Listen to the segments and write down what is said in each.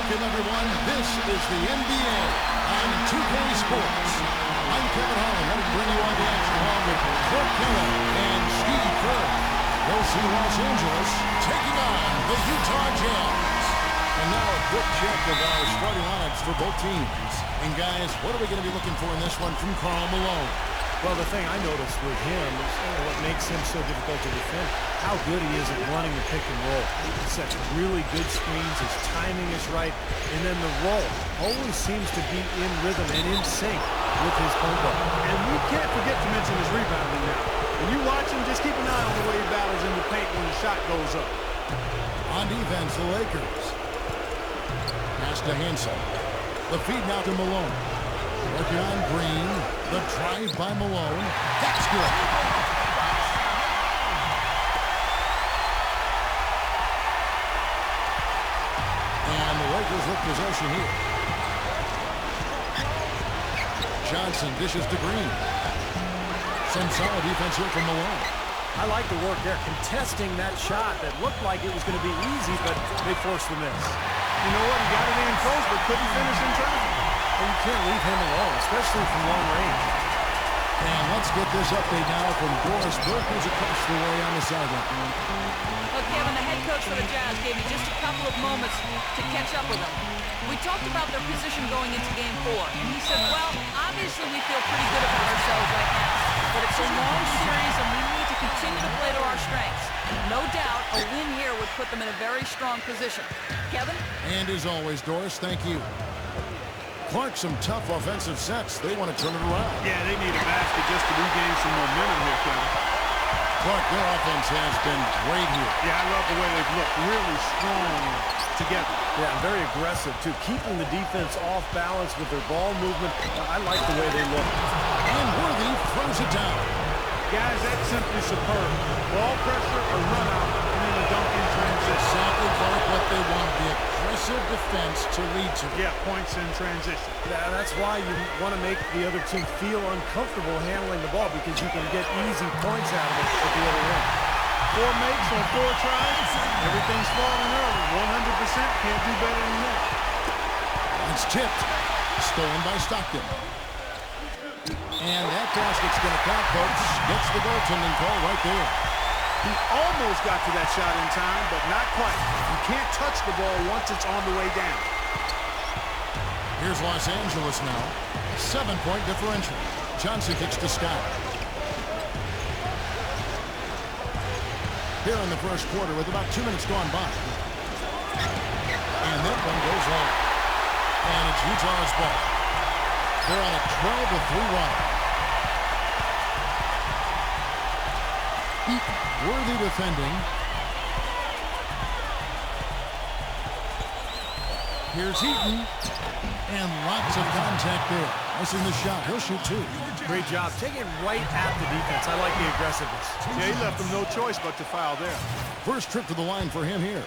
Welcome, everyone. This is the NBA on 2K Sports. I'm Kevin Holland, ready to bring you all the action along with Clark Keller and Steve Kerr. We'll see Los Angeles taking on the Utah Jazz. And now a quick check of our starting lineups for both teams. And guys, what are we going to be looking for in this one from Karl Malone? Well, the thing I noticed with him is what makes him so difficult to defend, how good he is at running the pick and roll. He sets really good screens, his timing is right, and then the roll always seems to be in rhythm and in sync with his point guard. And we can't forget to mention his rebounding now. When you watch him, just keep an eye on the way he battles in the paint when the shot goes up. On defense, the Lakers. Pass to Hansel. The feed now to Malone. Working on Green. The drive by Malone. That's good. And the Lakers with possession here. Johnson dishes to Green. Some solid defense here from Malone. I like the work there, contesting that shot that looked like it was going to be easy, but they forced the miss. You know what? He got it in close, but couldn't finish in traffic. And you can't leave him alone, especially from long range. And let's get this update now from Doris Burke, who's across the way on the sideline. Look, Kevin, the head coach for the Jazz gave me just a couple of moments to catch up with them. We talked about their position going into Game 4, and he said, well, obviously we feel pretty good about ourselves right now, but it's a long series, and we need to continue to play to our strengths. No doubt, a win here would put them in a very strong position. Kevin? And as always, Doris, thank you. Clark, some tough offensive sets. They want to turn it around. Yeah, they need a basket just to regain some momentum here, Kevin. Clark, their offense has been great here. Yeah, I love the way they've looked. Really strong together. Yeah, and very aggressive, too. Keeping the defense off balance with their ball movement. I like the way they look. And Worthy throws it down. Guys, that's simply superb. Ball pressure, a run out, and then a dunk in transition. Exactly, Clark, what they want. The aggressive defense to lead to. Yeah, points in transition. Yeah, that's why you want to make the other team feel uncomfortable handling the ball, because you can get easy points out of it at the other end. 4 makes on 4 tries. Everything's falling early. 100%. Can't do better than that. It's tipped. Stolen by Stockton. And that basket's going to count, folks. Gets the goaltending call right there. He almost got to that shot in time, but not quite. You can't touch the ball once it's on the way down. Here's Los Angeles now. 7-point differential. Johnson kicks to Scott. Here in the first quarter with about 2 minutes gone by. And that one goes home. And it's Utah's ball. They're on a 12-3 run. Worthy defending. Here's Heaton. And lots of contact there. Missing the shot. He'll shoot 2. Great job. Taking right at the defense. I like the aggressiveness. Yeah, he left them no choice but to foul there. First trip to the line for him here.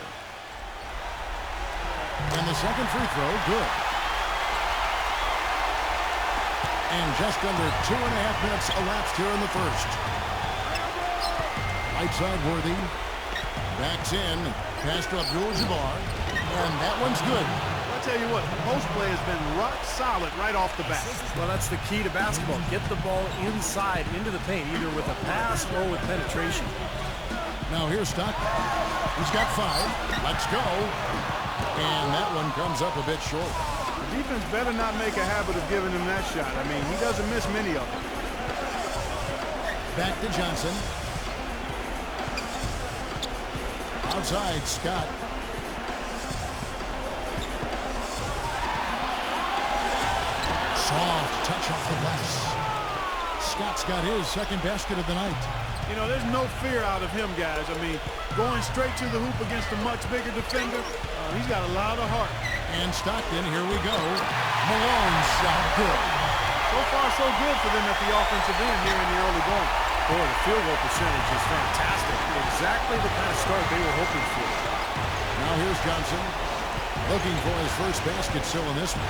And the second free throw, good. And just under 2.5 minutes elapsed here in the first. Right side Worthy. Backs in. Pass to Abdul-Jabbar. And that one's good. I'll tell you what, post play has been rock solid right off the bat. Well, that's the key to basketball. Get the ball inside into the paint, either with a pass or with penetration. Now here's Stockton. He's got 5. Let's go. And that one comes up a bit short. The defense better not make a habit of giving him that shot. I mean, he doesn't miss many of them. Back to Johnson. Outside, Scott. Soft touch off the glass. Scott's got his second basket of the night. You know, there's no fear out of him, guys. I mean, going straight to the hoop against a much bigger defender, he's got a lot of heart. And Stockton, here we go. Malone shot good. So far, so good for them at the offensive end here in the early going. Boy, the field goal percentage is fantastic. Exactly the kind of start they were hoping for. Now here's Johnson. Looking for his first basket still in this one.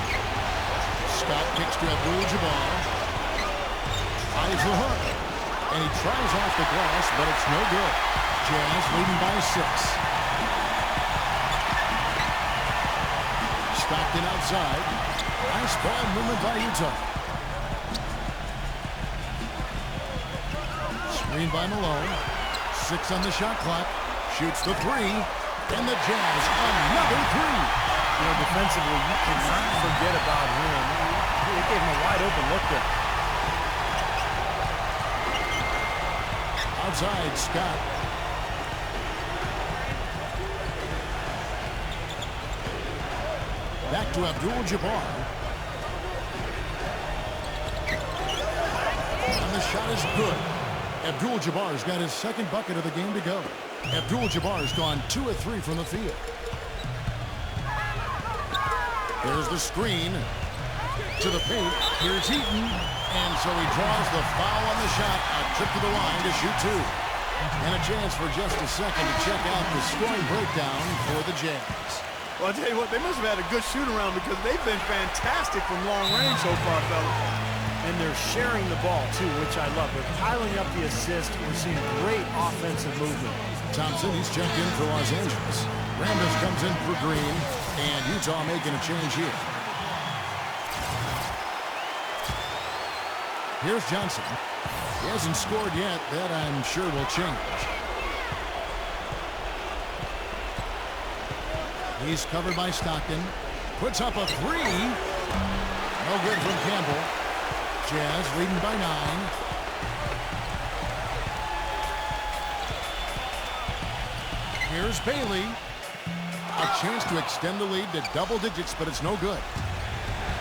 Scott kicks to Abdul-Jabbar. Tries the hook. And he tries off the glass, but it's no good. Jazz leading by 6. Stockton outside. Nice ball movement by Utah. Screen by Malone. 6 on the shot clock. Shoots the 3. And the Jazz another 3. You know, defensively, you cannot forget about him. He gave him a wide open look there. Outside, Scott. Back to Abdul-Jabbar. And the shot is good. Abdul-Jabbar's got his second bucket of the game to go. Abdul-Jabbar's gone 2 of 3 from the field. There's the screen. To the paint. Here's Heaton. And so he draws the foul on the shot. A trip to the line to shoot 2. And a chance for just a second to check out the scoring breakdown for the Jazz. Well, I'll tell you what, they must have had a good shoot-around because they've been fantastic from long range so far, fellas. And they're sharing the ball, too, which I love. They're piling up the assist. We're seeing great offensive movement. Thompson, he's checked in for Los Angeles. Rambis comes in for Green. And Utah making a change here. Here's Johnson. He hasn't scored yet. That, I'm sure, will change. He's covered by Stockton. Puts up a 3. No good from Campbell. Jazz leading by 9. Here's Bailey. A chance to extend the lead to double digits, but it's no good.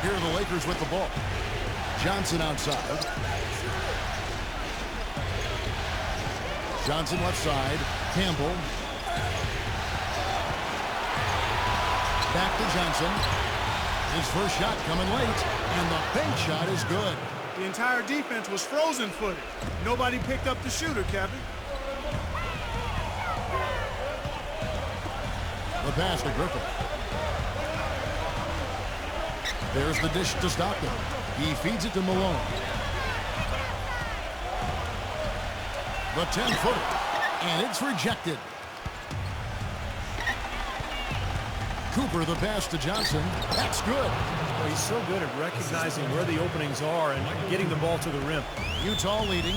Here are the Lakers with the ball. Johnson outside. Johnson left side. Campbell. Back to Johnson. His first shot coming late, and the bank shot is good. The entire defense was frozen-footed. Nobody picked up the shooter, Kevin. The pass to Griffin. There's the dish to Stockton. He feeds it to Malone. The 10-footer, and it's rejected. Cooper, the pass to Johnson. That's good. Well, he's so good at recognizing where the openings are and getting the ball to the rim. Utah leading.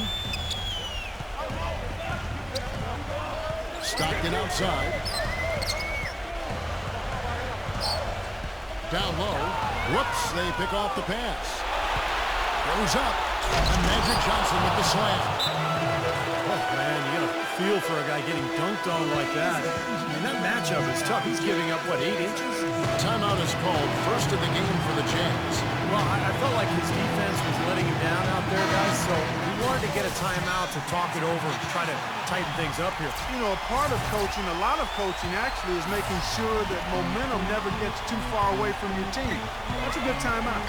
Stockton outside. Down low. Whoops, they pick off the pass. Goes up. And Magic Johnson with the slam. Oh, man, you got a feel for a guy getting dunked on like that. And that matchup is tough. He's giving up, what, 8 inches? Timeout is called. First of the game for the Jazz. Well, I felt like his defense was letting him down out there, guys, so he wanted to get a timeout to talk it over and try to tighten things up here. You know, a part of coaching, a lot of coaching actually, is making sure that momentum never gets too far away from your team. That's a good timeout.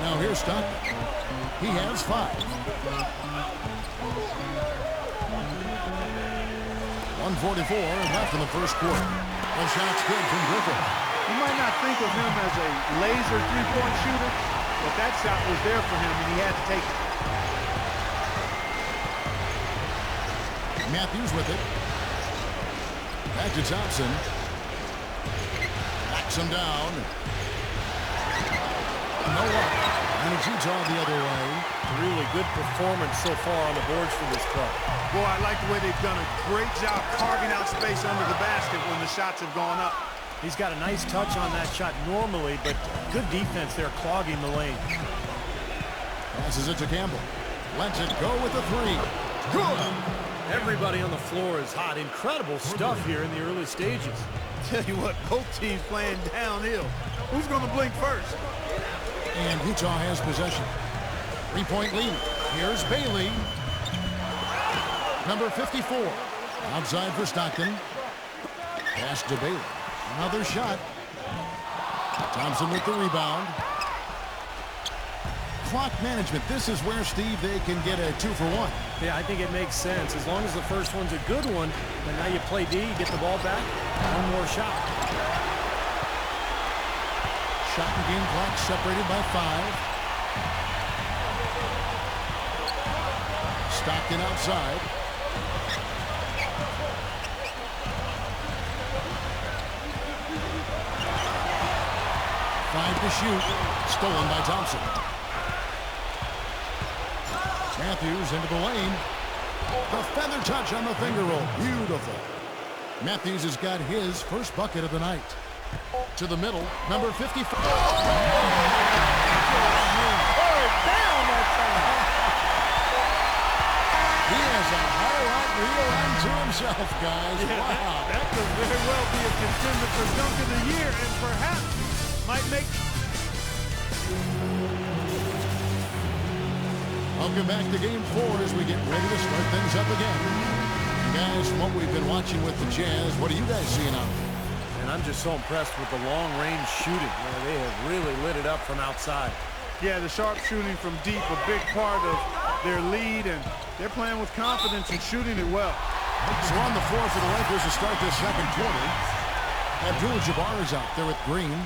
Now here's Stockton. He has 5. 1:44 left in the first quarter. The shot's good from Griffin. You might not think of him as a laser three-point shooter, but that shot was there for him, and he had to take it. Matthews with it. Back to Thompson. Backs him down. No luck. And it's Utah the other way. Really good performance so far on the boards for this club. Boy, I like the way they've done a great job carving out space under the basket when the shots have gone up. He's got a nice touch on that shot normally, but good defense there clogging the lane. Passes it to Campbell. Lets it go with the 3. Good. Everybody on the floor is hot. Incredible stuff here in the early stages. Tell you what, both teams playing downhill. Who's going to blink first? And Utah has possession. 3-point lead. Here's Bailey. Number 54. Outside for Stockton. Pass to Bailey. Another shot. Thompson with the rebound. Clock management. This is where, Steve, they can get a 2-for-1. Yeah, I think it makes sense. As long as the first one's a good one, and now you play D, you get the ball back, one more shot. Shot and game clock separated by 5. Stockton outside. 5 to shoot. Stolen by Thompson. Matthews into the lane. The feather touch on the finger roll. Beautiful. Matthews has got his first bucket of the night. To the middle, number 54. Down that time. He has a highlight reel unto himself, guys. Yeah, Wow. that could very well be a contender for dunk of the year and perhaps might make... Welcome back to Game 4 as we get ready to start things up again. Guys, from what we've been watching with the Jazz, what are you guys seeing out there? And I'm just so impressed with the long-range shooting. They have really lit it up from outside. Yeah, the sharp shooting from deep, a big part of their lead, and they're playing with confidence and shooting it well. So on the floor for the Lakers to start this second quarter. Abdul-Jabbar is out there with Green.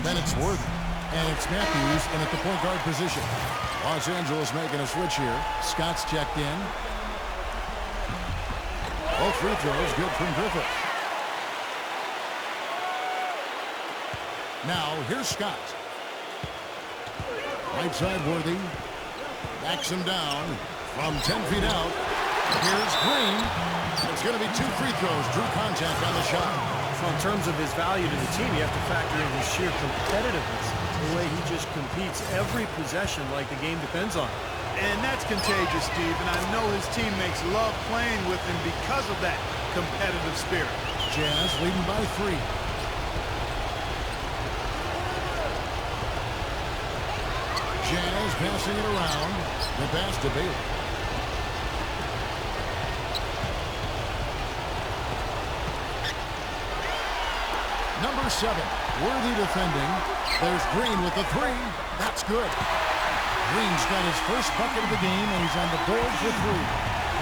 Then it's Worthy. And it's Matthews in at the point guard position. Los Angeles making a switch here. Scott's checked in. Both free throws good from Griffith. Now, here's Scott. Right side Worthy. Backs him down from 10 feet out. Here's Green. It's going to be 2 free throws. Drew contact on the shot. So in terms of his value to the team, you have to factor in his sheer competitiveness. The way he just competes every possession like the game depends on it. And that's contagious, Steve, and I know his teammates love playing with him because of that competitive spirit. Jazz leading by 3. Jazz passing it around. The pass to Bailey. Number 7, Worthy defending. There's Green with the 3. That's good. Green's got his first bucket of the game, and he's on the board for 3.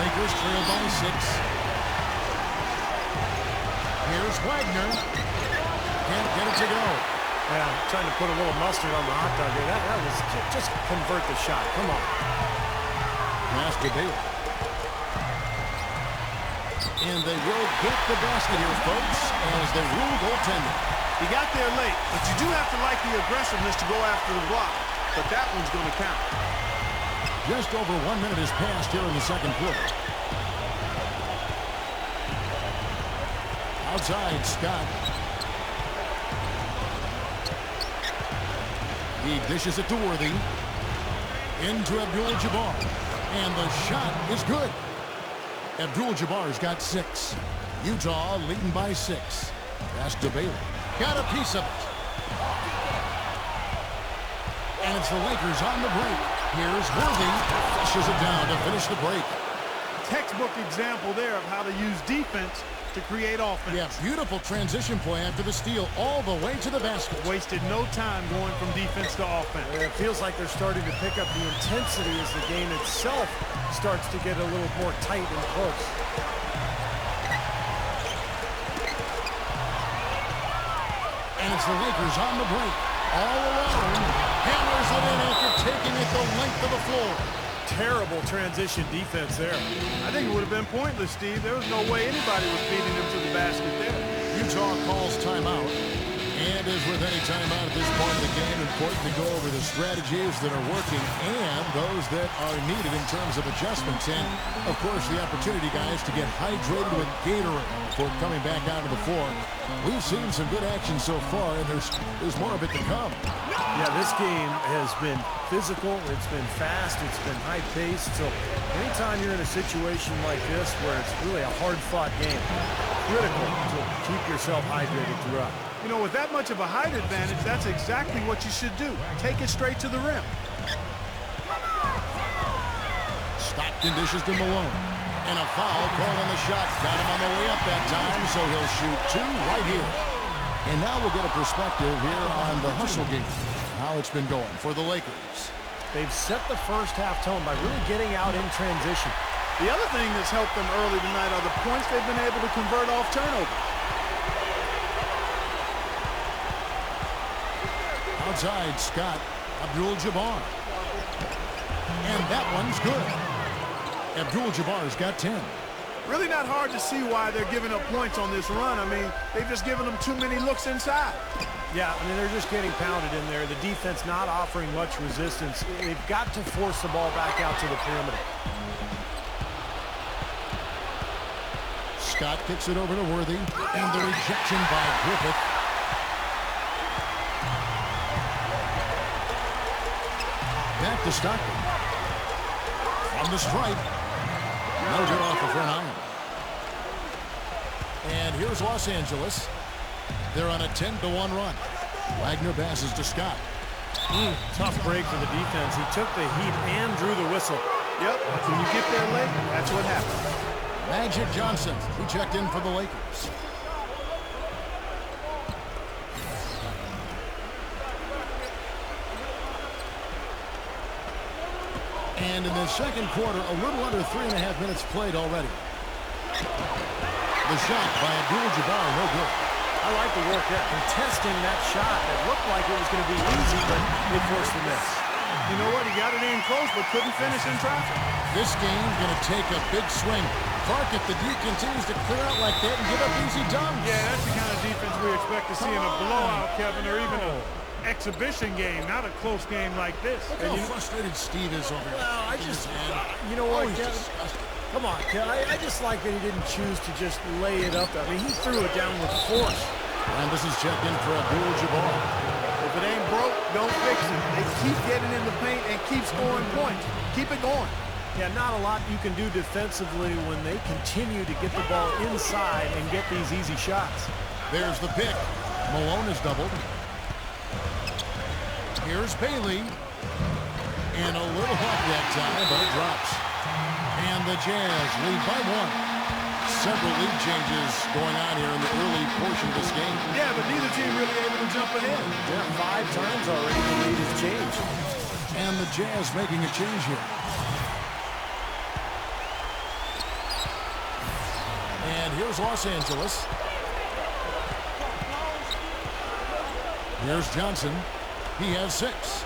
Lakers trail by 6. Here's Wagner. Can't get it to go. Yeah, trying to put a little mustard on the hot dog here. That was just convert the shot. Come on. Pass to Bailey. And they will get the basket here, folks, as they rule goaltending. He got there late, but you do have to like the aggressiveness to go after the block. But that one's going to count. Just over 1 minute has passed here in the second quarter. Outside, Scott. He dishes it to Worthy. Into Abdul-Jabbar. And the shot is good. Abdul-Jabbar's got 6. Utah leading by 6. Pass to Bailey. Got a piece of it. And it's the Lakers on the break. Here's Worthy. Flushes it down to finish the break. Textbook example there of how to use defense to create offense. Yeah, beautiful transition play after the steal all the way to the basket. Wasted no time going from defense to offense. It feels like they're starting to pick up the intensity as the game itself starts to get a little more tight and close. And it's the Lakers on the break. All alone. Hammers it in after taking it the length of the floor. Terrible transition defense there. I think it would have been pointless, Steve. There was no way anybody was feeding him to the basket there. Utah calls timeout. And as with any timeout at this point in the game, important to go over the strategies that are working and those that are needed in terms of adjustments. And, of course, the opportunity, guys, to get hydrated with Gatorade before coming back out to the floor. We've seen some good action so far, and there's more of it to come. Yeah, this game has been physical, it's been fast, it's been high-paced. So anytime you're in a situation like this where it's really a hard-fought game, critical to keep yourself hydrated throughout. You know, with that much of a height advantage, that's exactly what you should do. Take it straight to the rim. Stockton dishes to Malone. And a foul called on the shot. Got him on the way up that time, so he'll shoot 2 right here. And now we'll get a perspective here on the hustle game, how it's been going for the Lakers. They've set the first half tone by really getting out in transition. The other thing that's helped them early tonight are the points they've been able to convert off turnover. Outside, Scott, Abdul-Jabbar. And that one's good. Abdul-Jabbar's got 10. Really not hard to see why they're giving up points on this run. I mean, they've just given them too many looks inside. Yeah, I mean, they're just getting pounded in there. The defense not offering much resistance. They've got to force the ball back out to the perimeter. Scott kicks it over to Worthy, and the rejection by Griffith. Back to Stockton. From the stripe. No good off the front iron. And here's Los Angeles. They're on a 10-1 run. Wagner passes to Scott. Tough break for the defense. He took the heat and drew the whistle. Yep, when you get there late, that's what happens. Magic Johnson, who checked in for the Lakers. And in the second quarter, a little under 3.5 minutes played already. The shot by Abdul-Jabbar, no good. I like the work there, contesting that shot that looked like it was going to be easy, but they forced the miss. You know what? He got it in close, but couldn't finish in traffic. This game's going to take a big swing. Clark, if the D continues to clear out like that and give up easy dunks. Yeah, that's the kind of defense we expect to see in a blowout, Kevin, or even an exhibition game, not a close game like this. Look how frustrated Steve is over here. Well, you know what, Kevin? Disgusting. Come on, Kevin. I just like that he didn't choose to just lay it up. I mean, he threw it down with force. And this is checked in for Abdul-Jabbar. If it ain't broke, don't fix it. They keep getting in the paint and keep scoring points. Keep it going. Yeah, not a lot you can do defensively when they continue to get the ball inside and get these easy shots. There's the pick. Malone is doubled. Here's Bailey. And a little off that time, but it drops. And the Jazz lead by 1. Several lead changes going on here in the early portion of this game. Yeah, but neither team really able to jump ahead. Yeah, 5 times already the lead has changed. And the Jazz making a change here. And here's Los Angeles. Here's Johnson. He has 6.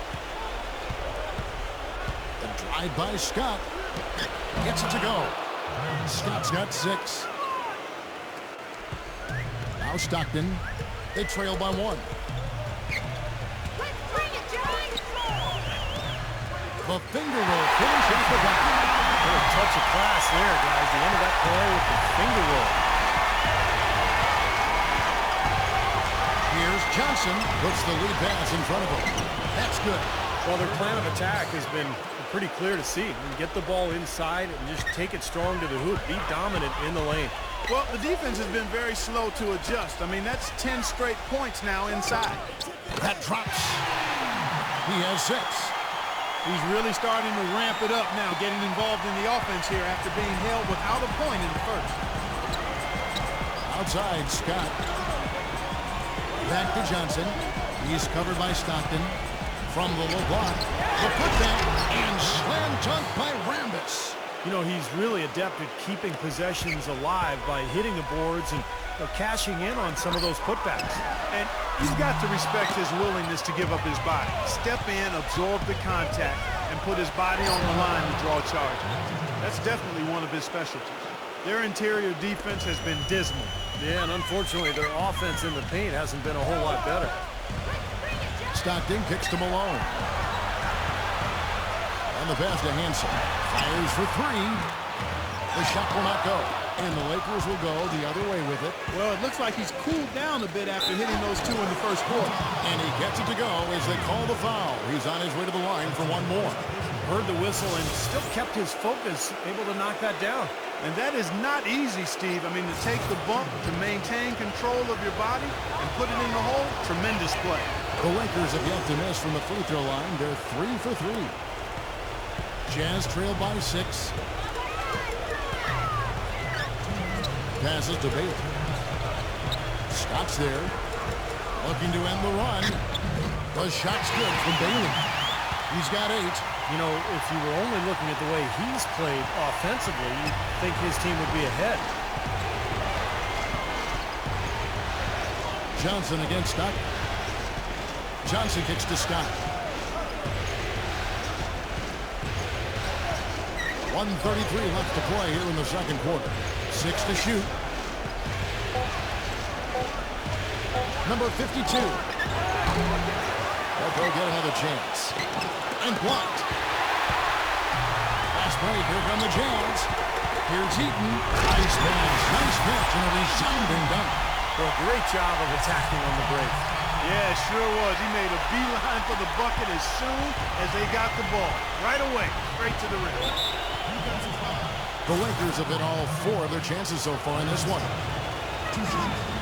The drive by Scott. Gets it to go. Scott's got 6. Now Stockton. They trail by 1. The finger roll finish at the back. A touch of class there, guys. The end of that play with the finger roll. Here's Johnson. Puts the lead pass in front of him. That's good. Well, their plan of attack has been pretty clear to see. Get the ball inside and just take it strong to the hoop. Be dominant in the lane. Well, the defense has been very slow to adjust. I mean, that's 10 straight points now inside. That drops. He has 6. He's really starting to ramp it up now, getting involved in the offense here after being held without a point in the first. Outside, Scott. Back to Johnson. He's covered by Stockton. From the low block, the putback, and slam dunk by Rambis. You know, he's really adept at keeping possessions alive by hitting the boards and cashing in on some of those putbacks. And he's got to respect his willingness to give up his body. Step in, absorb the contact, and put his body on the line to draw charges. That's definitely one of his specialties. Their interior defense has been dismal. Yeah, and unfortunately, their offense in the paint hasn't been a whole lot better. Stockton kicks to Malone. And the pass to Hansen. Fires for 3. The shot will not go. And the Lakers will go the other way with it. Well, it looks like he's cooled down a bit after hitting those 2 in the first quarter. And he gets it to go as they call the foul. He's on his way to the line for 1 more. Heard the whistle and still kept his focus, able to knock that down. And that is not easy, Steve. I mean, to take the bump, to maintain control of your body, and put it in the hole, tremendous play. The Lakers have yet to miss from the free throw line. They're 3 for 3. Jazz trail by 6. Passes to Bailey. Scott's there. Looking to end the run. The shot's good from Bailey. He's got 8. You know, if you were only looking at the way he's played offensively, you'd think his team would be ahead. Johnson against Stockton. Johnson kicks to Scott. 1:33 left to play here in the second quarter. 6 to shoot. Number 52. They'll get another chance. And blocked. Fast break. Here come the Jazz. Here's Eaton. Nice pass. Nice catch and a resounding dunk. Well, great job of attacking on the break. Yeah, sure was. He made a beeline for the bucket as soon as they got the ball. Right away, straight to the rim. The Lakers have hit all 4 of their chances so far in this one.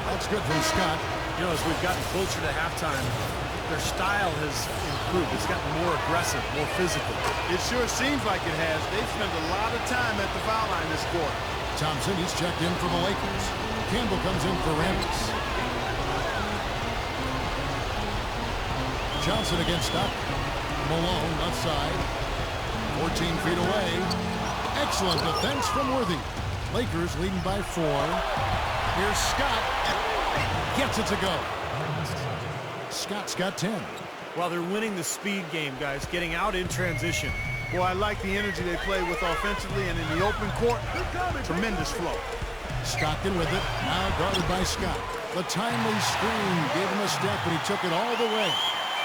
That's good from Scott. You know, as we've gotten closer to halftime, their style has improved. It's gotten more aggressive, more physical. It sure seems like it has. They've spent a lot of time at the foul line this quarter. Thompson, he's checked in for the Lakers. Campbell comes in for Ramos. Johnson against Stockton. Malone left side. 14 feet away. Excellent defense from Worthy. Lakers leading by 4. Here's Scott. Gets it to go. Scott's got 10. Well, they're winning the speed game, guys, getting out in transition. Boy, I like the energy they play with offensively, and in the open court, tremendous flow. Stockton with it. Now guarded by Scott. The timely screen gave him a step, and he took it all the way.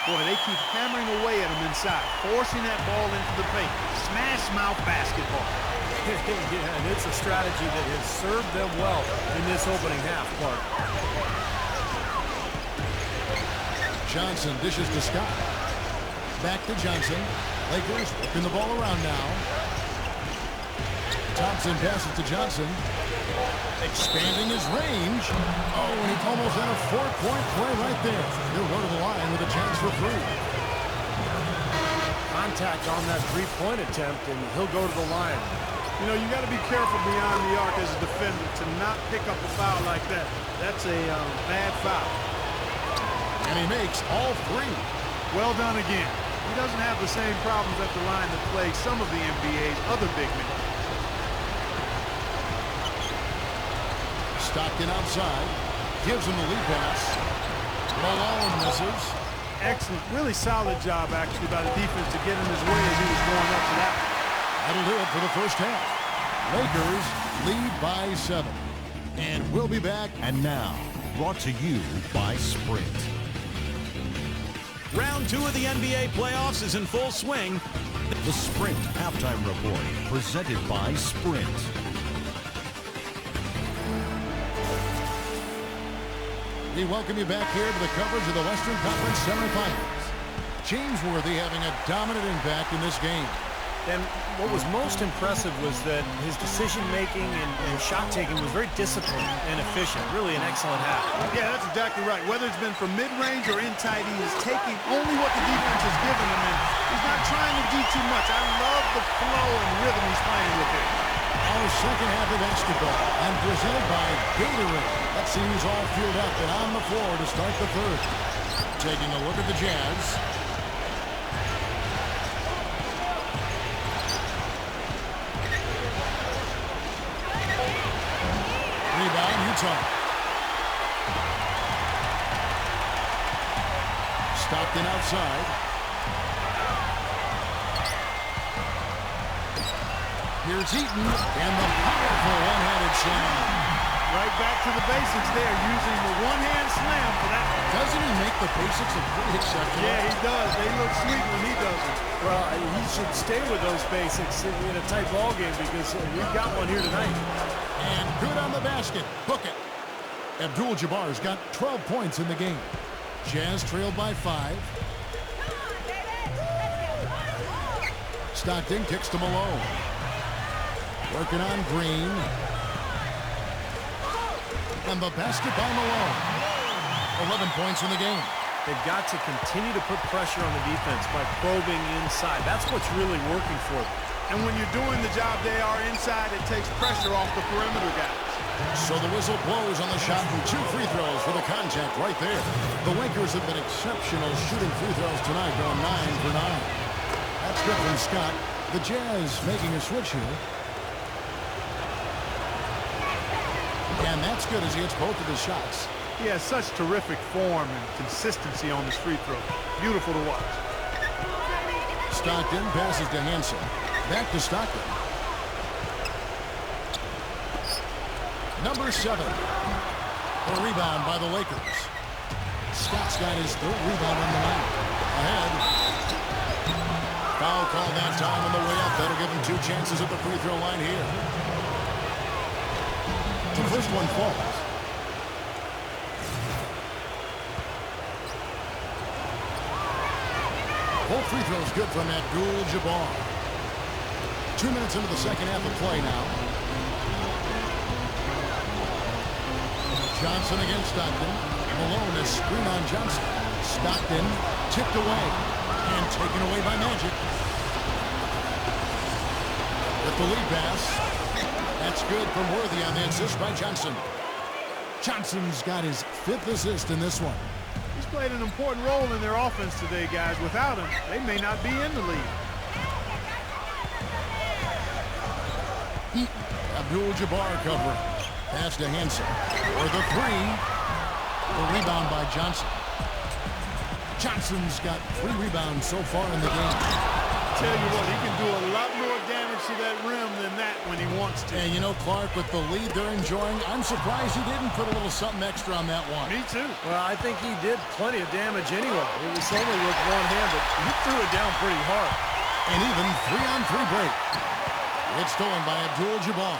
Boy, they keep hammering away at him inside, forcing that ball into the paint. Smash mouth basketball. Yeah, and it's a strategy that has served them well in this opening half, Clark. Johnson dishes to Scott. Back to Johnson. Lakers working the ball around now. Thompson passes to Johnson. Expanding his range. Oh, and he almost had a 4-point play right there. He'll go to the line with a chance for 3. Contact on that three-point attempt, and he'll go to the line. You know, you got to be careful beyond the arc as a defender to not pick up a foul like that. That's a bad foul. And he makes all 3. Well done again. He doesn't have the same problems at the line that plague some of the NBA's other big men. Stockton outside. Gives him the lead pass. Malone misses. Excellent. Really solid job, actually, by the defense to get in his way as he was going up to that. That'll do it for the first half. Lakers lead by 7. And we'll be back. And now, brought to you by Sprint. Round 2 of the NBA playoffs is in full swing. The Sprint Halftime Report, presented by Sprint. We welcome you back here to the coverage of the Western Conference semifinals. James Worthy having a dominant impact in this game. And what was most impressive was that his decision-making and shot-taking was very disciplined and efficient. Really an excellent half. Yeah, that's exactly right. Whether it's been from mid-range or in tight, he is taking only what the defense has given him, and he's not trying to do too much. I love the flow and rhythm he's playing with it. Our second half of basketball, and presented by Gatorade. That seems all fueled up and on the floor to start the third. Taking a look at the Jazz. Rebound, Utah. Stockton outside. Here's Eaton, and the powerful one-handed slam. Right back to the basics there, using the one-hand slam for that. Doesn't he make the basics look pretty exceptional? Yeah, he does. They look sweet when he does it. Well, he should stay with those basics in a tight ball game because we've got one here tonight. And good on the basket. Book it. Abdul-Jabbar's got 12 points in the game. Jazz trailed by 5. Stockton kicks to Malone. Working on Green. And the basket by Malone. 11 points in the game. They've got to continue to put pressure on the defense by probing inside. That's what's really working for them. And when you're doing the job they are inside, it takes pressure off the perimeter guys. So the whistle blows on the shot and 2 free throws for the contact right there. The Lakers have been exceptional shooting free throws tonight, going 9 for 9. That's good from Scott. The Jazz making a switch here. And that's good as he hits both of his shots. He has such terrific form and consistency on his free throw. Beautiful to watch. Stockton passes to Hansen. Back to Stockton. Number 7. A rebound by the Lakers. Scott's got his 3rd rebound on the night. Ahead 2 chances at the free throw line here. The first one falls. Both free throws good from Abdul-Jabbar. 2 minutes into the second half of play now. Johnson against Stockton. Malone is screen on Johnson. Stockton tipped away and taken away by Magic. With the lead pass. That's good from Worthy on the assist by Johnson. Johnson's got his 5th assist in this one. He's played an important role in their offense today, guys. Without him, they may not be in the lead. Abdul-Jabbar covering. Pass to Hansen. For the 3. The rebound by Johnson. Johnson's got 3 rebounds so far in the game. Tell you what, he can do a lot more damage to that rim than that when he wants to. And you know, Clark, with the lead they're enjoying, I'm surprised he didn't put a little something extra on that one. Me too. Well, I think he did plenty of damage anyway. It was only with one hand, but he threw it down pretty hard. An even 3-on-3 break. It's stolen by Abdul-Jabbar.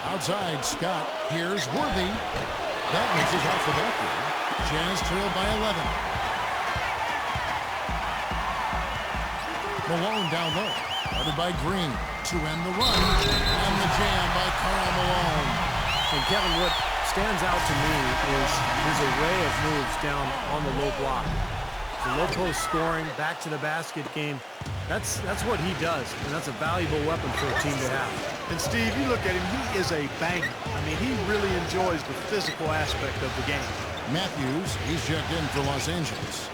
Outside, Scott. Here's Worthy. That misses off the backboard. Jazz trailed by 11. Malone down low. Guarded by Green. To end the run. And the jam by Karl Malone. And Kevin, what stands out to me is his array of moves down on the low block. The low post scoring, back to the basket game. That's what he does, and that's a valuable weapon for a team to have. And Steve, you look at him, he is a banger. I mean, he really enjoys the physical aspect of the game. Matthews, he's checked in for Los Angeles.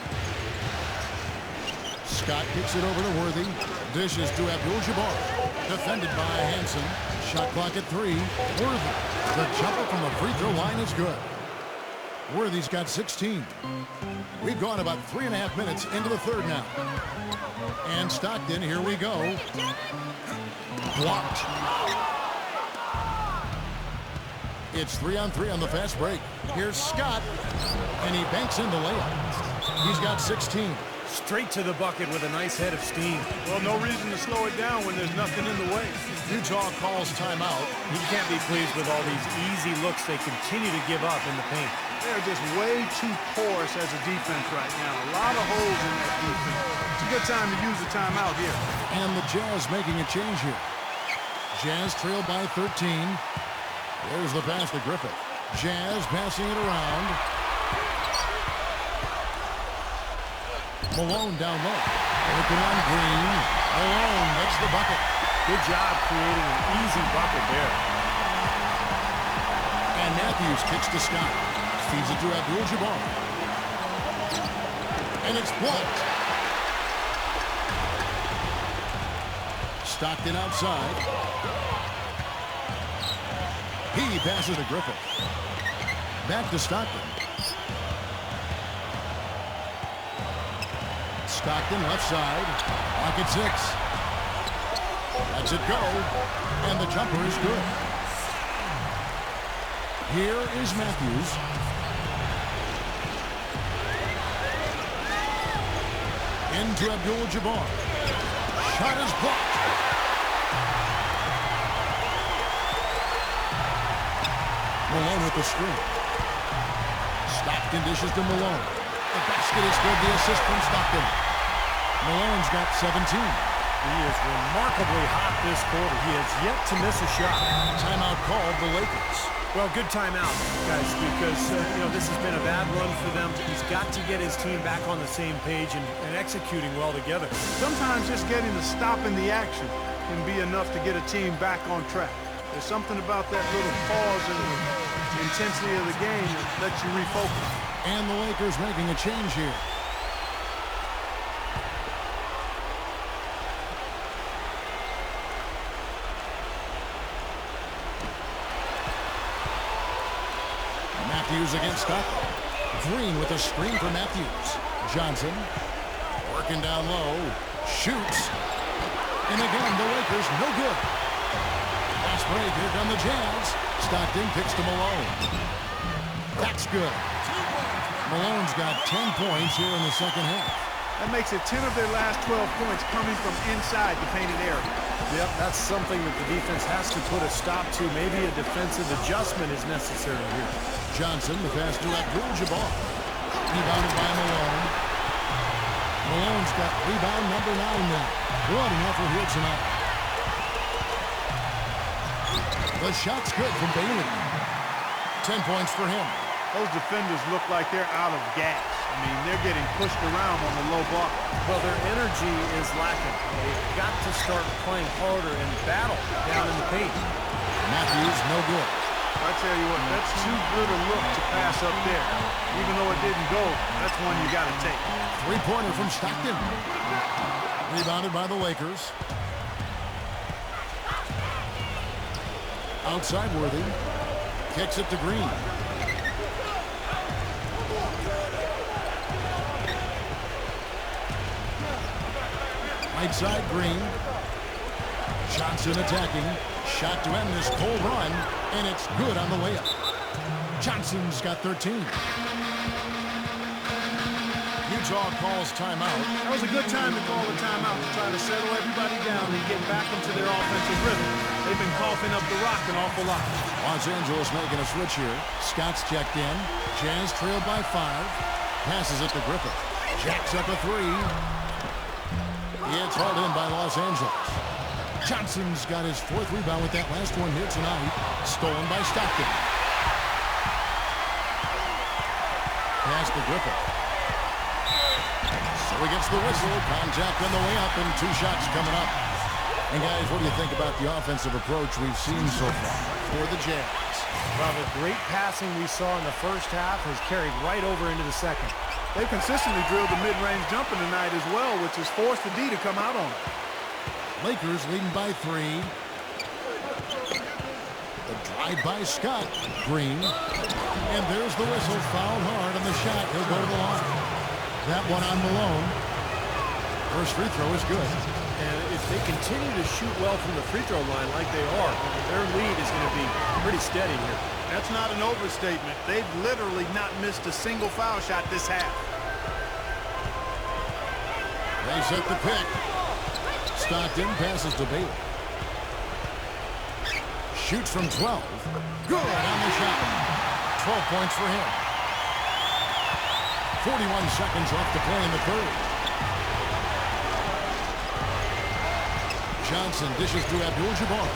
Scott kicks it over to Worthy. Dishes to Abdul-Jabbar. Defended by Hansen. Shot clock at 3. Worthy. The jumper from the free throw line is good. Worthy's got 16. We've gone about 3.5 minutes into the third now. And Stockton, here we go. Blocked. It's 3-on-3 on the fast break. Here's Scott, and he banks in the layup. He's got 16. Straight to the bucket with a nice head of steam. Well, no reason to slow it down when there's nothing in the way. Utah calls timeout. He can't be pleased with all these easy looks they continue to give up in the paint. They're just way too porous as a defense right now. A lot of holes in that defense. It's a good time to use the timeout here. And the Jazz making a change here. Jazz trailed by 13. There's the pass to Griffith. Jazz passing it around. Malone down low. Looking on Green. Malone makes the bucket. Good job creating an easy bucket there. And Matthews kicks to Scott. Feeds it to Abdul-Jabbar. And it's blocked. Stockton outside. He passes to Griffith. Back to Stockton. Stockton left side. Pocket 6. Lets it go. And the jumper is good. Here is Matthews. Into Abdul-Jabbar. Shot is blocked. Malone with the screen. Stockton dishes to Malone. The basket is good. The assist from Stockton. Malone's got 17. He is remarkably hot this quarter. He has yet to miss a shot. Timeout called the Lakers. Well, good timeout, guys, because this has been a bad run for them. He's got to get his team back on the same page and executing well together. Sometimes just getting a stop in the action can be enough to get a team back on track. There's something about that little pause in the intensity of the game that lets you refocus. And the Lakers making a change here. Matthews against Stockton. Green with a screen for Matthews. Johnson working down low. Shoots. And again, the Lakers no good. Last break, here come the Jazz. Stockton kicks to Malone. That's good. Malone's got 10 points here in the second half. That makes it 10 of their last 12 points coming from inside the painted area. Yep, that's something that the defense has to put a stop to. Maybe a defensive adjustment is necessary here. Johnson, the pass to Abdul-Jabbar. Rebounded by Malone. Malone's got rebound number 9 now. Good enough for here tonight. The shot's good from Bailey. 10 points for him. Those defenders look like they're out of gas. I mean, they're getting pushed around on the low block. Well, their energy is lacking. They've got to start playing harder and battle down in the paint. Matthews, no good. I tell you what, that's too good a look to pass up there. Even though it didn't go, that's one you got to take. Three-pointer from Stockton. Rebounded by the Lakers. Outside Worthy. Kicks it to Green. Right side Green. Johnson attacking. Shot to end this cold run, and it's good on the layup. Johnson's got 13. Utah calls timeout. That was a good time to call the timeout to try to settle everybody down and get back into their offensive rhythm. They've been coughing up the rock an awful lot. Los Angeles making a switch here. Scott's checked in. Jazz trailed by 5. Passes it to Griffith. Jacks up a 3. It's hauled in by Los Angeles. Johnson's got his 4th rebound with that last one here tonight. Stolen by Stockton. Pass to Griffith. So he gets the whistle. Contact on the way up and 2 shots coming up. And guys, what do you think about the offensive approach we've seen so far for the Jazz? Well, the great passing we saw in the first half has carried right over into the second. They've consistently drilled the mid-range jumper tonight as well, which has forced the D to come out on it. Lakers leading by 3. The drive by Scott. Green. And there's the whistle. Fouled hard on the shot. He'll go to the line. That one on Malone. First free throw is good. And if they continue to shoot well from the free throw line like they are, their lead is going to be pretty steady here. That's not an overstatement. They've literally not missed a single foul shot this half. They set the pick. Stockton passes to Bailey. Shoots from 12. Good on the shot. 12 points for him. 41 seconds left to play in the third. Johnson dishes to Abdul-Jabbar.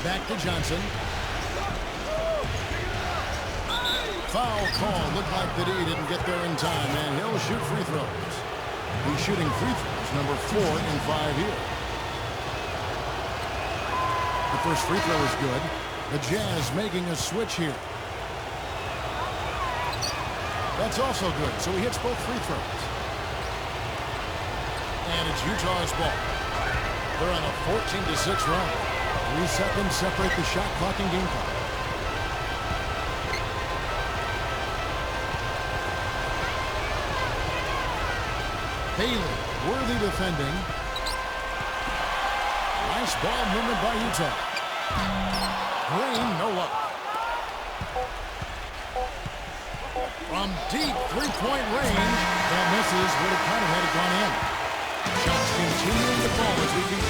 Back to Johnson. Foul call. Looked like the D didn't get there in time, and he'll shoot free throws. He's shooting free throws, number 4 in 5 here. The first free throw is good. The Jazz making a switch here. That's also good, so he hits both free throws. And it's Utah's ball. They're on a 14-6 run. 3 seconds separate the shot clock and game clock. Bailey, Worthy defending. Nice ball movement by Utah. Green, no luck. From deep three-point range, that misses. Would have kind of had it gone in. Shots continuing to fall as we keep.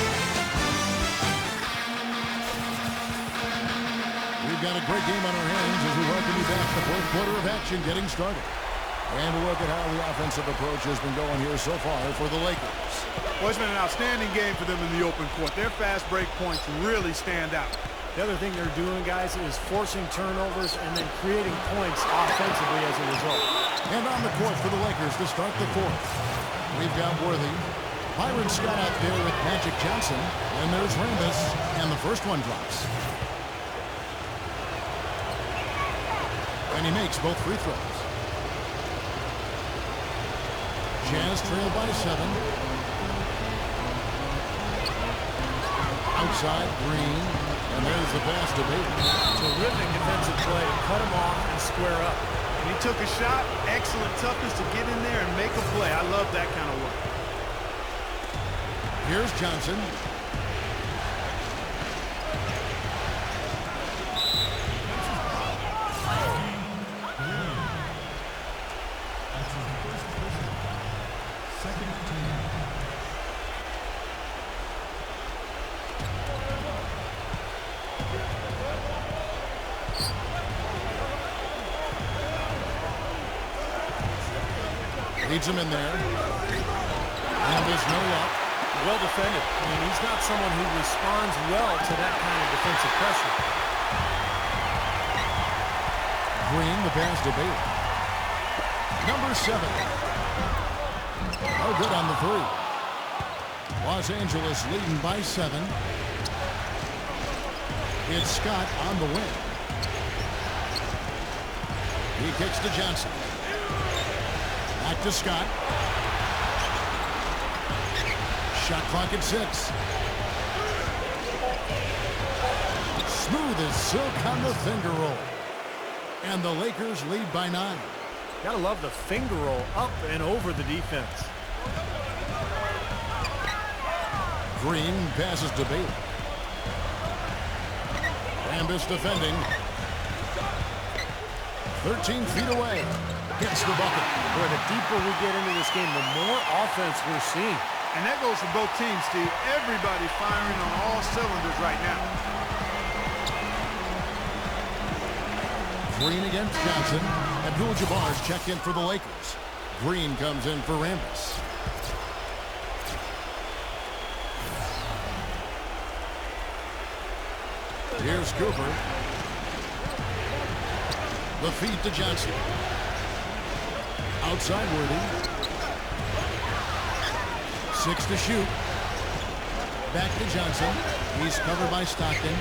We've got a great game on our hands as we welcome you back. The 4th quarter of action getting started. And we'll look at how the offensive approach has been going here so far for the Lakers. Well, it's been an outstanding game for them in the open court. Their fast break points really stand out. The other thing they're doing, guys, is forcing turnovers and then creating points offensively as a result. And on the court for the Lakers to start the 4th. We've got Worthy. Byron Scott out there with Magic Johnson. And there's Rambis. And the first one drops. And he makes both free throws. Jazz trail by 7. Outside, Green. And there's the pass to Bailey. Terrific defensive play to cut him off and square up. And he took a shot. Excellent toughness to get in there and make a play. I love that kind of work. Here's Johnson. Leads him in there. And there's no luck. Well defended. I mean, he's not someone who responds well to that kind of defensive pressure. Green, the pass to Bailey. Number 7. Oh, good on the 3. Los Angeles leading by 7. It's Scott on the wing. He kicks to Johnson. Back to Scott. Shot clock at 6. Smooth as silk on the finger roll. And the Lakers lead by 9. Gotta love the finger roll up and over the defense. Green passes to Bailey. Rambis defending. 13 feet away. Gets the bucket. Boy, the deeper we get into this game, the more offense we're seeing. And that goes for both teams, Steve. Everybody firing on all cylinders right now. Green against Johnson. Abdul-Jabbar's checked in for the Lakers. Green comes in for Rambis. Here's Cooper. The feed to Johnson. Outside Worthy. 6 to shoot. Back to Johnson. He's covered by Stockton.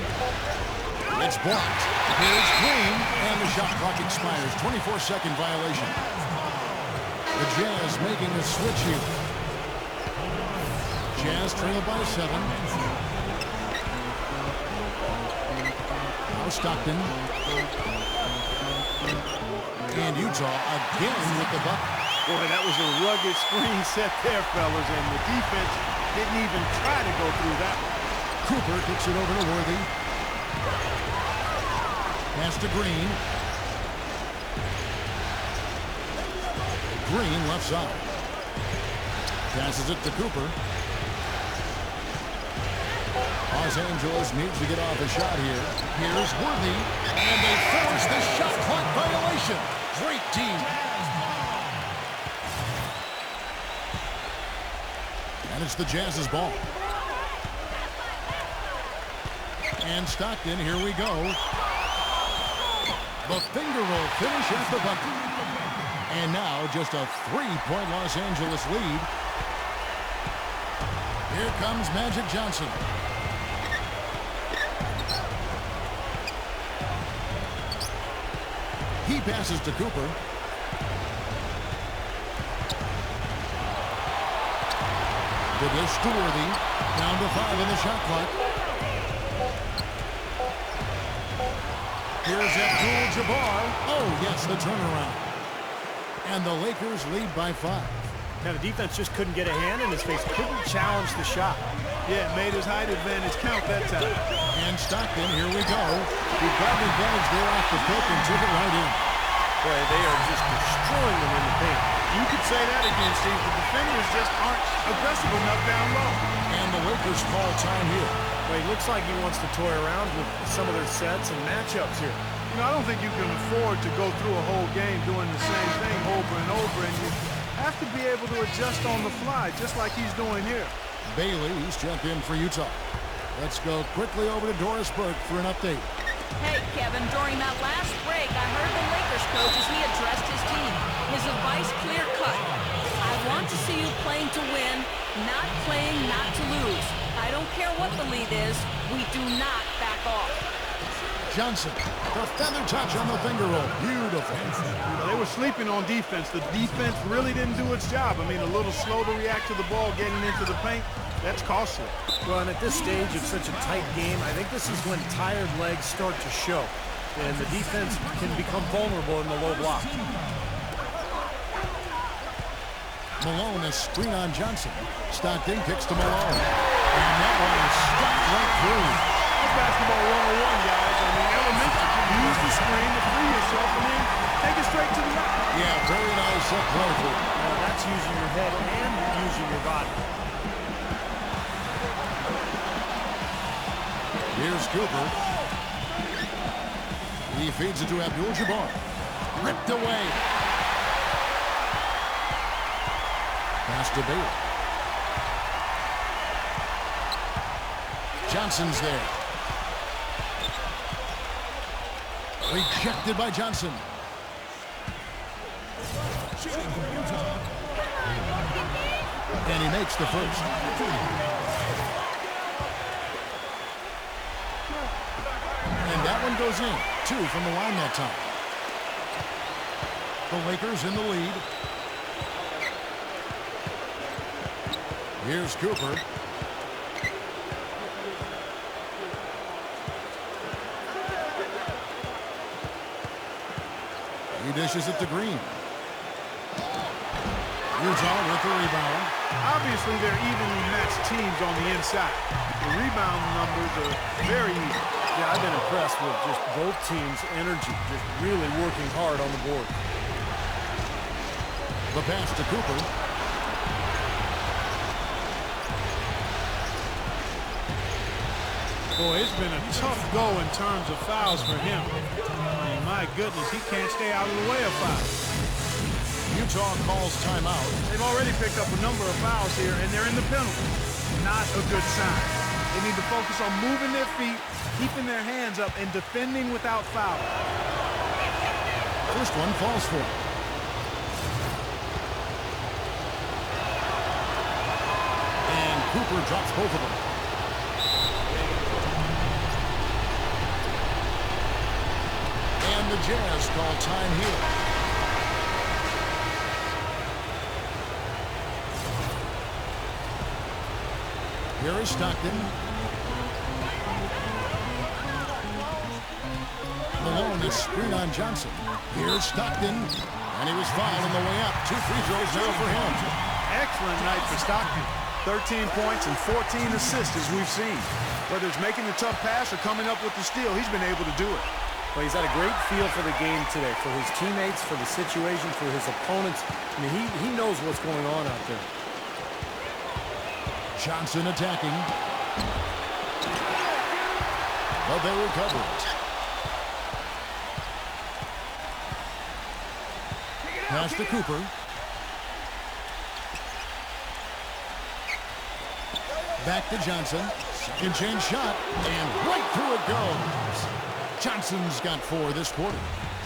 It's blocked. Here's Green, and the shot clock expires. 24-second violation. The Jazz making a switch here. Jazz trail by 7. Now Stockton. And Utah again with the bucket. Boy, that was a rugged screen set there, fellas, and the defense didn't even try to go through that one. Cooper kicks it over to Worthy. Pass to Green. Green left side. Passes it to Cooper. Los Angeles needs to get off a shot here. Here's Worthy. And they force the shot clock violation. Great team. And it's the Jazz's ball. And Stockton, here we go. The finger roll finish at the bucket. And now just a 3-point Los Angeles lead. Here comes Magic Johnson. He passes to Cooper. The dish to Worthy. Down to 5 in the shot clock. Here's Abdul-Jabbar. Oh, yes, the turnaround. And the Lakers lead by 5. Now, the defense just couldn't get a hand in his face. Couldn't challenge the shot. Yeah, it made his height advantage count that time. And Stockton, here we go. He grabbed advantage there off the pick and took it right in. Boy, they are just destroying them in the paint. You could say that again, Steve. The defenders just aren't aggressive enough down low. And the Lakers call time here. Well, he looks like he wants to toy around with some of their sets and matchups here. You know, I don't think you can afford to go through a whole game doing the same thing over and over, and you have to be able to adjust on the fly, just like he's doing here. Bailey's checked in for Utah. Let's go quickly over to Doris Burke for an update. Hey, Kevin, during that last break, I heard the Lakers coach as he addressed his team. His advice clear-cut. I want to see you playing to win, not playing not to lose. I don't care what the lead is. We do not back off. Johnson, the feather touch on the finger roll. Beautiful. They were sleeping on defense. The defense really didn't do its job. I mean, a little slow to react to the ball getting into the paint. That's costly. Well, and at this stage of such a tight game, I think this is when tired legs start to show. And the defense can become vulnerable in the low block. Malone, a screen on Johnson. Stockton kicks to Malone. And that one is stuck right through. That's basketball 101, guys. I mean, elementary. Use the screen to free yourself and then take it straight to the line. Yeah, very nice set play for it. Now, that's using your head and using your body. Here's Cooper. He feeds it to Abdul-Jabbar. Ripped away. Pass to Bailey. Johnson's there. Rejected by Johnson. And he makes the first. And that one goes in. 2 from the line that time. The Lakers in the lead. Here's Cooper. He dishes it to Green. Utah with the rebound. Obviously, they're evenly matched teams on the inside. The rebound numbers are very even. Yeah, I've been impressed with just both teams' energy, just really working hard on the board. The pass to Cooper. Boy, it's been a tough go in terms of fouls for him. I mean, my goodness, he can't stay out of the way of fouls. Utah calls timeout. They've already picked up a number of fouls here, and they're in the penalty. Not a good sign. They need to focus on moving their feet, keeping their hands up, and defending without foul. First one falls for him. And Cooper drops both of them. And the Jazz call time here. Here is Stockton. Malone is screen on Johnson. Here's Stockton. And he was fouled on the way up. 2 free throws now for him. Excellent night for Stockton. 13 points and 14 assists as we've seen. Whether it's making a tough pass or coming up with the steal, he's been able to do it. Well, he's had a great feel for the game today, for his teammates, for the situation, for his opponents. I mean, he knows what's going on out there. Johnson attacking. But they recover it. Pass to Cooper. Back to Johnson. Second change shot. And right through it goes. Johnson's got 4 this quarter.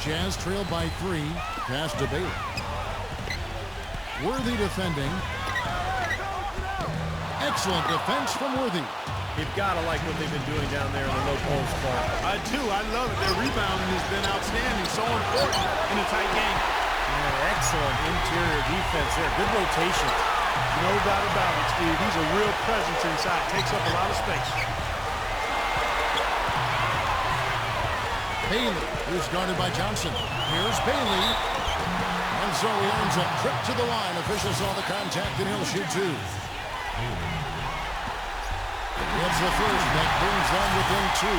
Jazz trailed by 3. Pass to Bailey. Worthy defending. Excellent defense from Worthy. You've got to like what they've been doing down there in the low post part. I do. I love it. Their rebounding has been outstanding. So important in a tight game. Yeah, excellent interior defense there. Good rotation. No doubt about it, Steve. He's a real presence inside. Takes up a lot of space. Bailey is guarded by Johnson. Here's Bailey. And so he earns a trip to the line. Officials saw the contact and he'll shoot 2. It's the first that brings them within 2.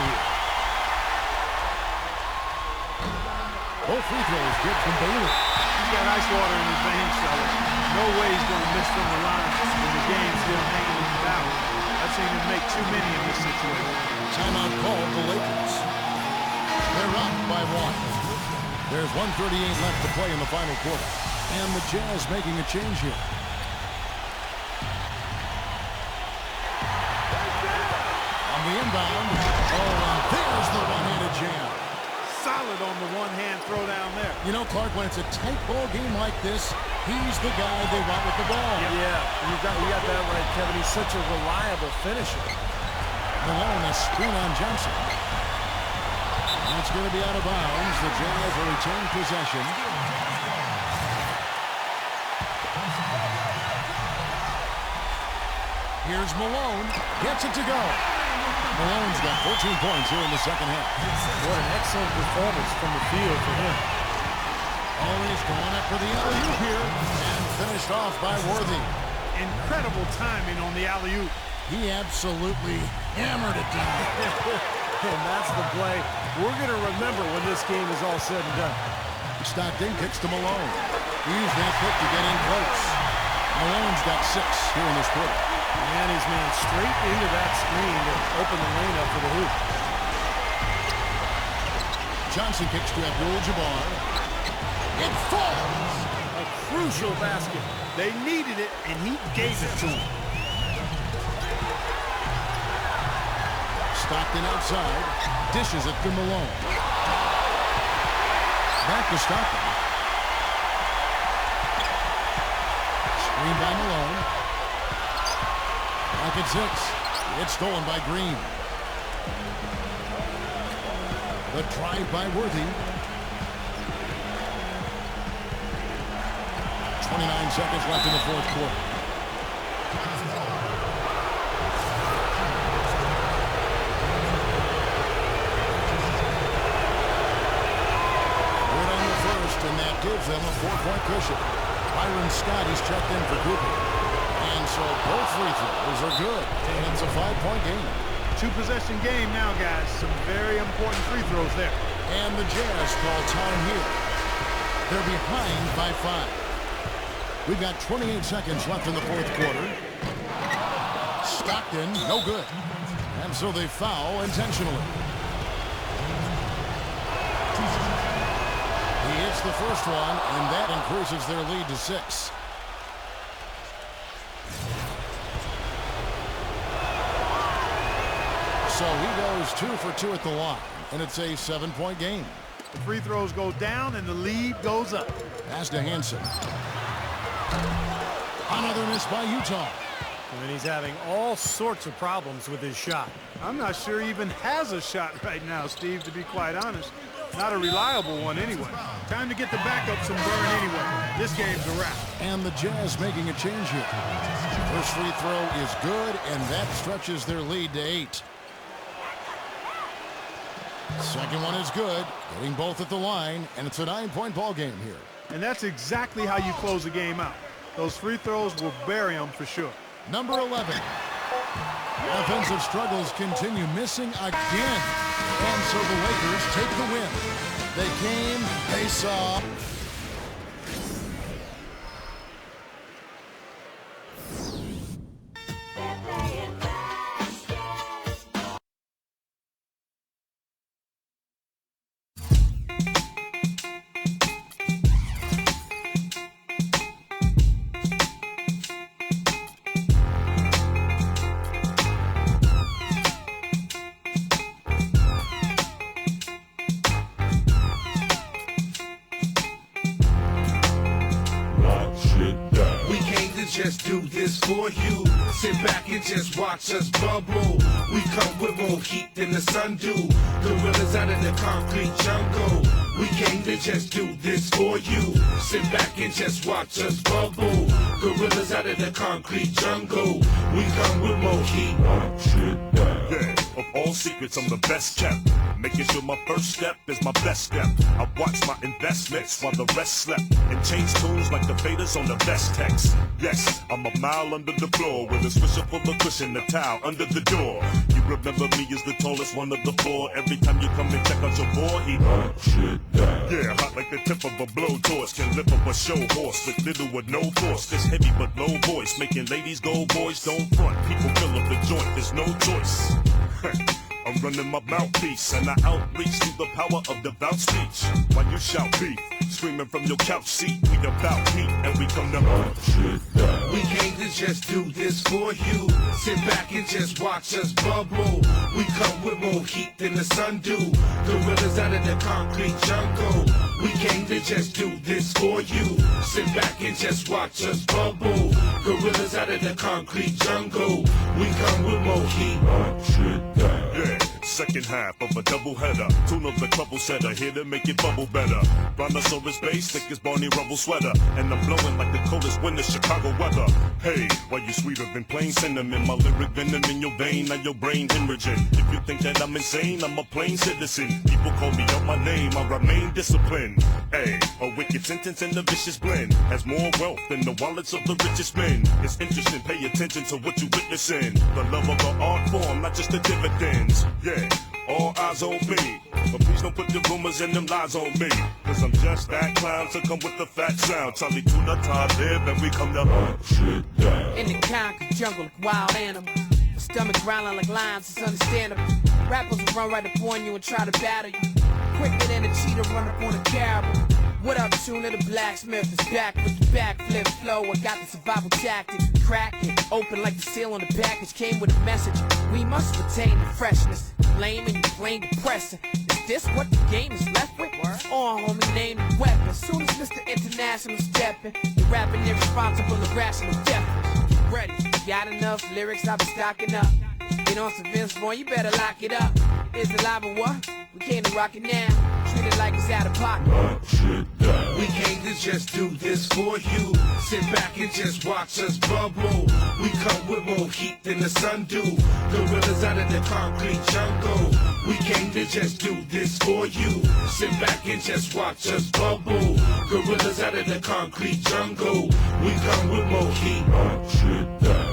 Both free throws good from Bailey. He's got ice water in his veins, fellas. No way he's going to miss from the line when the game's still hanging in the balance. I've seen him make too many in this situation. Timeout called the Lakers. They're up by 1. There's 1:38 left to play in the final quarter. And the Jazz making a change here. On the inbound. Oh, and there's the one-handed jam. Solid on the one-hand throw down there. You know, Clark, when it's a tight ball game like this, he's the guy they want with the ball. Yeah, you got that right, Kevin. He's such a reliable finisher. Malone a screen on Johnson. And it's going to be out of bounds. The Jazz will retain possession. Here's Malone. Gets it to go. Malone's got 14 points here in the second half. What an excellent performance from the field for him. Always going up for the alley-oop here. And finished off by Worthy. Incredible timing on the alley-oop. He absolutely hammered it down. And that's the play we're going to remember when this game is all said and done. Stockton kicks to Malone. He used that pick to get in close. Malone's got 6 here in this quarter. And he's man straight into that screen to open the lane up for the hoop. Johnson kicks to Abdul-Jabbar. It falls. A crucial basket. They needed it, and he gave it to them. Stockton outside, dishes it to Malone. Back to Stockton. Screen by Malone. Back at 6. It's stolen by Green. The drive by Worthy. 29 seconds left in the fourth quarter. Good on the first, and that gives them a 4-point cushion. Byron Scott is checked in for Cooper. And so both free throws are good, and it's a 5-point game. 2-possession game now, guys. Some very important free throws there. And the Jazz call time here. They're behind by 5. We've got 28 seconds left in the fourth quarter. Stockton, no good. And so they foul intentionally. He hits the first one, and that increases their lead to 6. So he goes 2 for 2 at the line, and it's a 7-point game. The free throws go down, and the lead goes up. Pass to Hansen. Another miss by Utah. And he's having all sorts of problems with his shot. I'm not sure he even has a shot right now, Steve, to be quite honest. Not a reliable one anyway. Time to get the backup some burn anyway. This game's a wrap. And the Jazz making a change here. First free throw is good, and that stretches their lead to 8. Second one is good, getting both at the line, and it's a 9-point ball game here. And that's exactly how you close a game out. Those free throws will bury them for sure. Number 11. Offensive struggles continue, missing again. And so the Lakers take the win. They came, they saw. Just do this for you. Sit back and just watch us bubble. We come with more heat than the sun do. Gorillas out of the concrete jungle. We came to just do this for you. Sit back and just watch us bubble. Gorillas out of the concrete jungle. We come with more heat. Yeah, of all secrets, I'm the best kept. Making sure my first step is my best step. I watch my investments while the rest slept. And change tunes like the faders on the best text. Yes, I'm a mile under the floor with a swisher full of cushion, a towel under the door. You remember me as the tallest one of the four. Every time you come and check out your boy, he yeah, hot like the tip of a blowtorch. Can lift up a show horse with little or no force. This heavy but low voice, making ladies go, boys don't front. People fill up the joint, there's no choice. I'm running my mouthpiece and I outreach through the power of devout speech. While you shout beef, screaming from your couch seat, we about heat and we come to We came to just do this for you. Sit back and just watch us bubble. We come with more heat than the sun do. Gorillas out of the concrete jungle. We came to just do this for you. Sit back and just watch us bubble. Gorillas out of the concrete jungle. We come with more heat. yeah. Second half of a double header. Tune up the trouble setter, here to make it bubble better. Brontosaurus bass, thick as Barney Rubble sweater. And I'm blowing like the coldest winter Chicago weather. Hey, why you sweeter than plain cinnamon? My lyric venom in your vein, now your brain hemorrhaging. If you think that I'm insane, I'm a plain citizen. People call me out my name, I remain disciplined. Hey, a wicked sentence and a vicious blend has more wealth than the wallets of the richest men. It's interesting, pay attention to what you witnessing. The love of the art form, not just the dividends. Yeah, all eyes on me. But please don't put the rumors and them lies on me. Cause I'm just that clown, so come with the fat sound. Charlie Tuna, Todd live, and we come to shit down. In the concrete jungle like wild animals. The stomach growling like lions, it's understandable. Rappers will run right up on you and try to battle you. Quicker than a cheetah run up on a caribou. What up, sooner the blacksmith is back with the backflip flow. I got the survival tactic, crack it open like the seal on the package came with a message. We must retain the freshness. Lame and you plain depressing. Is this what the game is left with? On, homie, name the weapon. Soon as Mr. International stepping, you're rapping irresponsible, irrational deafness. Ready? Got enough lyrics? I've been stocking up. Get on some Vince Vaughn, you better lock it up. Is it live or what? We came to rock it now. Treat it like it's out of pocket. We came to just do this for you. Sit back and just watch us bubble. We come with more heat than the sun do. Gorillas out of the concrete jungle. We came to just do this for you. Sit back and just watch us bubble. Gorillas out of the concrete jungle. We come with more heat.